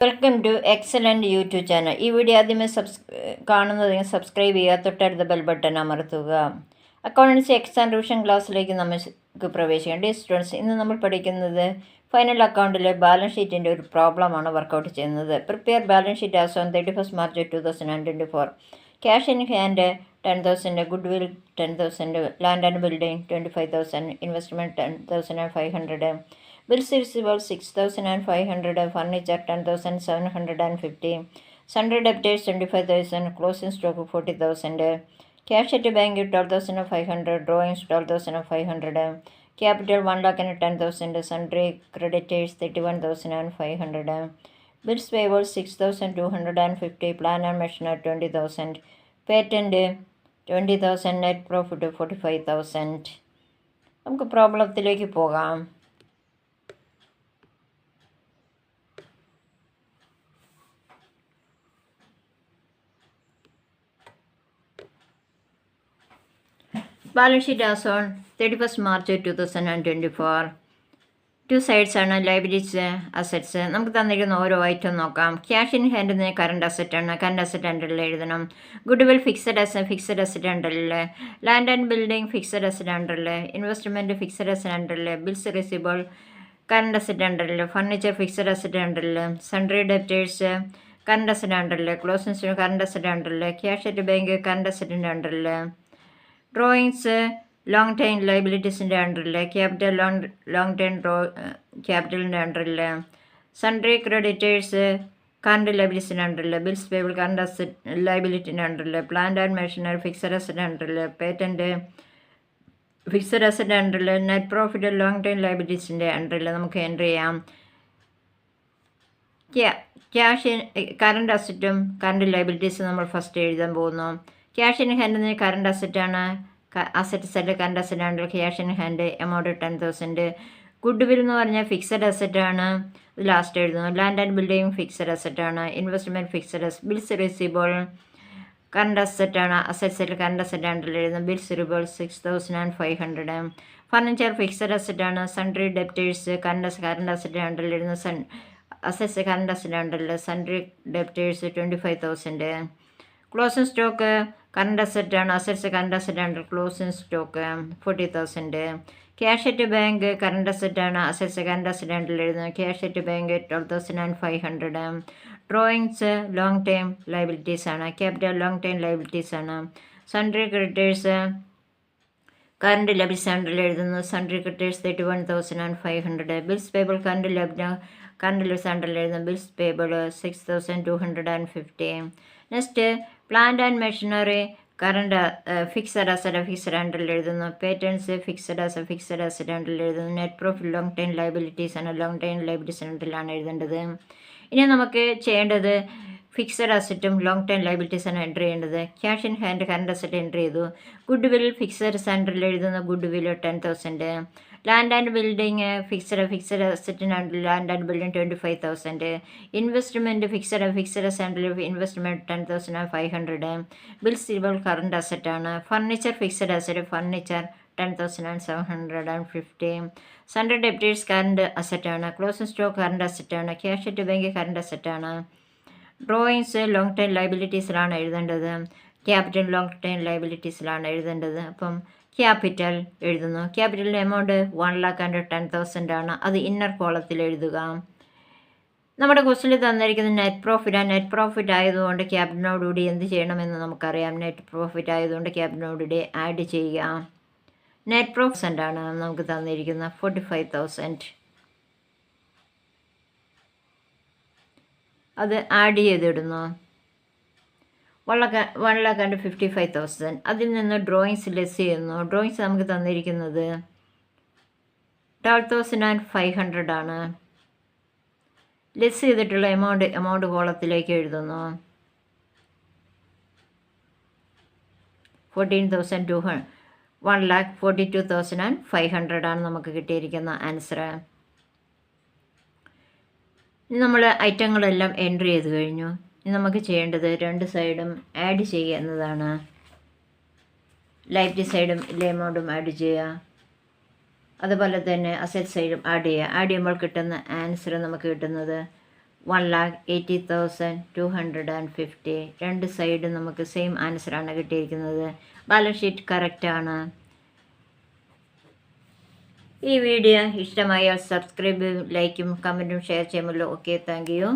Welcome to excellent YouTube channel. ഈ video ആദ്യമേ കാണുന്നതിന് സബ്സ്ക്രൈബ് ചെയ്യുക, തൊട്ടടുത്ത ബെൽ ബട്ടൺ അമർത്തുക. അക്കൗണ്ടൻസി എക്സാം റിവിഷൻ ക്ലാസ്സിലേക്ക് നമുക്ക് പ്രവേശിക്കാം. ഡിയർ സ്റ്റുഡൻസ്, ഇന്ന് നമ്മൾ പഠിക്കുന്നത് ഫൈനൽ അക്കൗണ്ടിലെ ബാലൻസ് ഷീറ്റിൻ്റെ ഒരു പ്രോബ്ലമാണ് വർക്കൗട്ട് ചെയ്യുന്നത്. Prepare balance sheet as on 31 March 2024. Cash in hand 10,000, goodwill 10,000, land and building 25,000, investment 10,500, bills receivable 6,500, furniture 10,750, sundry debtors 25,000, closing stock 40,000, cash at bank 12,500, drawings 12,500, capital 1,10,000, sundry creditors 31,500, bills payable 6,250, plant and machinery 20,000, patent 20,000, net profit 45,000. നമുക്ക് പ്രോബ്ലത്തിലേക്ക് പോകാം. Balance sheet as on 31 March 2024. Two sides ആണ്, liabilities, assets. നമുക്ക് തന്നിരിക്കുന്ന ഓരോ item നോക്കാം. Cash in hand current അസറ്റാണ്, current asset അണ്ടറിൽ എഴുതണം. ഗുഡ് വിൽ ഫിക്സഡ് അസറ്റ് അണ്ടറിൽ, land and building fixed asset അണ്ടറിൽ, ഇൻവെസ്റ്റ്മെൻറ്റ് ഫിക്സഡ് അസറ്റ് അണ്ടറിൽ, ബിൽസ് റിസീവബിൾ കറണ്ട് അസറ്റ് അണ്ടറിൽ, ഫർണിച്ചർ ഫിക്സഡ് അസറ്റ് അണ്ടറിൽ, സൺഡ്രി ഡെപ്റ്റേഴ്സ് കറണ്ട് അസറ്റ് അണ്ടറിൽ, ക്ലോസിംഗ് സ്റ്റോക്ക് കറണ്ട് അസറ്റ് അണ്ടറിൽ, ക്യാഷ് അറ്റ് ബാങ്ക് കറണ്ട് അസറ്റിൻ്റെ അണ്ടറിൽ, drawings long time ലൈബിലിറ്റീസിൻ്റെ അണ്ടറിൽ, ക്യാപിറ്റൽ ലോങ് ടൈം ക്യാപിറ്റലിൻ്റെ അണ്ടറിൽ, സൺഡ്രി ക്രെഡിറ്റേഴ്സ് കറണ്ട് ലൈബിലിറ്റീസിൻ്റെ അണ്ടറിൽ, ബിൽസ് പേബിൾ കറണ്ട് അസറ്റ് ലൈബിലിറ്റിൻ്റെ അണ്ടറിൽ, plant and machinery fixed asset അണ്ടറിൽ, പേറ്റൻറ്റ് ഫിക്സഡ് അസറ്റ് അണ്ടറിൽ, നെറ്റ് പ്രോഫിറ്റ് ലോങ് ടൈം ലൈബിലിറ്റീസിൻ്റെ അണ്ടറിൽ നമുക്ക് എൻട്രി ചെയ്യാം. ക്യാഷ് കറണ്ട് അസറ്റും കറണ്ട് ലൈബിലിറ്റീസും നമ്മൾ ഫസ്റ്റ് എഴുതാൻ പോകുന്നു. ക്യാഷ് ഇൻ ഹാൻഡ് കറണ്ട് അസറ്റാണ്, അസറ്റ് സൈഡ് കറണ്ട് അസറ്റ് ആണ്. Cash in hand amount 10,000. Goodwill എന്ന് പറഞ്ഞാൽ ഫിക്സഡ് അസറ്റാണ്, ഇത് ലാസ്റ്റ് എഴുതുന്നു. ലാൻഡ് ആൻഡ് ബിൽഡിംഗ് ഫിക്സഡ് അസറ്റാണ്, investment fixed asset, bills receivable current അസറ്റാണ്, അസറ്റ് സൈഡ് കറണ്ട് അസറ്റ് ആണ്ടിൽ എഴുതുന്നു. Bills receivable 6,500. ഫർണിച്ചർ ഫിക്സഡ് അസറ്റാണ്, സൺഡ്രി ഡെപ്റ്റേഴ്സ് കറണ്ട് അസറ്റ് ആണ്ടിൽ എഴുതുന്നു. അസറ്റ്സ് കറണ്ട് അസറ്റ് ആണ്ടിൽ, sundry debtors 25,000. Closing stock current അസറ്റാണ്, അസറ്റ്സ് കറണ്ട് അസറ്റ് ആണ്, closing stock 40,000. Cash at bank current അസറ്റാണ്, അസറ്റ്സ് കറണ്ട് അസറ്റ് ആണ്ടിൽ എഴുതുന്നത്. Cash at bank 12,500. Drawings long time liabilities ആണ്, capital long time liabilities ആണ്. Sundry creditors current liabilities ആണ്ടിൽ എഴുതുന്നു. Sundry creditors 31,500. Bills payable current liabilities ആണ്ടിൽ എഴുതുന്നു. Bills payable 6,250. Next plant and machinery current fixed asset ആണ്ടിൽ എഴുതുന്നു. പേറ്റൻസ് ഫിക്സഡ് അസറ്റ് ആണ്ടിൽ എഴുതുന്നു. Net profit long time liabilities ആണ്, ലോങ് ടൈം ലൈബിലിറ്റീസ് ആണ്ടിലാണ് എഴുതേണ്ടത്. ഇനി നമുക്ക് ചെയ്യേണ്ടത് ഫിക്സഡ് അസറ്റും ലോങ് ടൈം ലൈബിലിറ്റീസാണ് എൻട്രി ചെയ്യേണ്ടത്. Cash in hand current asset entry ചെയ്തു. ഗുഡ് വിൽ ഫിക്സഡ് സെൻറ്ററിൽ എഴുതുന്നു. Goodwill 10,000. Land and building fixed അസറ്റിനാണ്, land and building 25,000. Investment fixed സെൻറ്ററിൽ ഇൻവെസ്റ്റ്മെൻറ്റ് 10,500. ബിൽസ് റിസീവബിൾ കറണ്ട് അസറ്റാണ്. Furniture fixed asset, furniture 10,750. Sundry debtors current അസറ്റാണ്. Closing stock current അസറ്റാണ്. Cash at bank current അസറ്റാണ്. Drawings long time ലൈബിലിറ്റീസിലാണ് എഴുതേണ്ടത്. Capital long time ലൈബിലിറ്റീസിലാണ് എഴുതേണ്ടത്. അപ്പം ക്യാപിറ്റൽ എഴുതുന്നു. ക്യാപിറ്റലിൻ്റെ എമൗണ്ട് 1,10,000 ആണ്, അത് ഇന്നർ കോളത്തിൽ എഴുതുക. നമ്മുടെ ക്വസ്റ്റിൽ തന്നിരിക്കുന്നത് നെറ്റ് പ്രോഫിറ്റ്. നെറ്റ് പ്രോഫിറ്റ് ആയതുകൊണ്ട് ക്യാപിറ്റലിനോടുകൂടി എന്ത് ചെയ്യണമെന്ന് നമുക്കറിയാം. നെറ്റ് പ്രോഫിറ്റ് ആയതുകൊണ്ട് ക്യാപിറ്റലിനോടുകൂടി ആഡ് ചെയ്യുക. നെറ്റ് പ്രോഫിറ്റ് ആണ് നമുക്ക് തന്നിരിക്കുന്നത് 45,000. അത് ആഡ് ചെയ്തിടുന്നു. 1,55,000. അതിൽ നിന്ന് ഡ്രോയിങ്സ് ലെസ് ചെയ്യുന്നു. ഡ്രോയിങ്സ് നമുക്ക് തന്നിരിക്കുന്നത് 12,500 ആണ്. ലെസ് ചെയ്തിട്ടുള്ള എമൗണ്ട് കോളത്തിലേക്ക് എഴുതുന്നു. 1,42,500 ആണ് നമുക്ക് കിട്ടിയിരിക്കുന്ന ആൻസർ. നമ്മൾ ഐറ്റങ്ങളെല്ലാം എൻട്രി ചെയ്ത് കഴിഞ്ഞു. ഇനി നമുക്ക് ചെയ്യേണ്ടത് രണ്ട് സൈഡും ആഡ് ചെയ്യുക എന്നതാണ്. ലൈബിലിറ്റി സൈഡും എമൗണ്ടും ആഡ് ചെയ്യുക. അതുപോലെ തന്നെ അസറ്റ് സൈഡും ആഡ് ചെയ്യുക. ആഡ് ചെയ്യുമ്പോൾ കിട്ടുന്ന ആൻസർ നമുക്ക് കിട്ടുന്നത് 1,80,250. രണ്ട് സൈഡും നമുക്ക് സെയിം ആൻസറാണ് കിട്ടിയിരിക്കുന്നത്. ബാലൻസ് ഷീറ്റ് കറക്റ്റാണ്. ഈ വീഡിയോ ഇഷ്ടമായാൽ സബ്സ്ക്രൈബും ലൈക്കും കമൻറ്റും ഷെയർ ചെയ്യുമല്ലോ. Okay, thank you.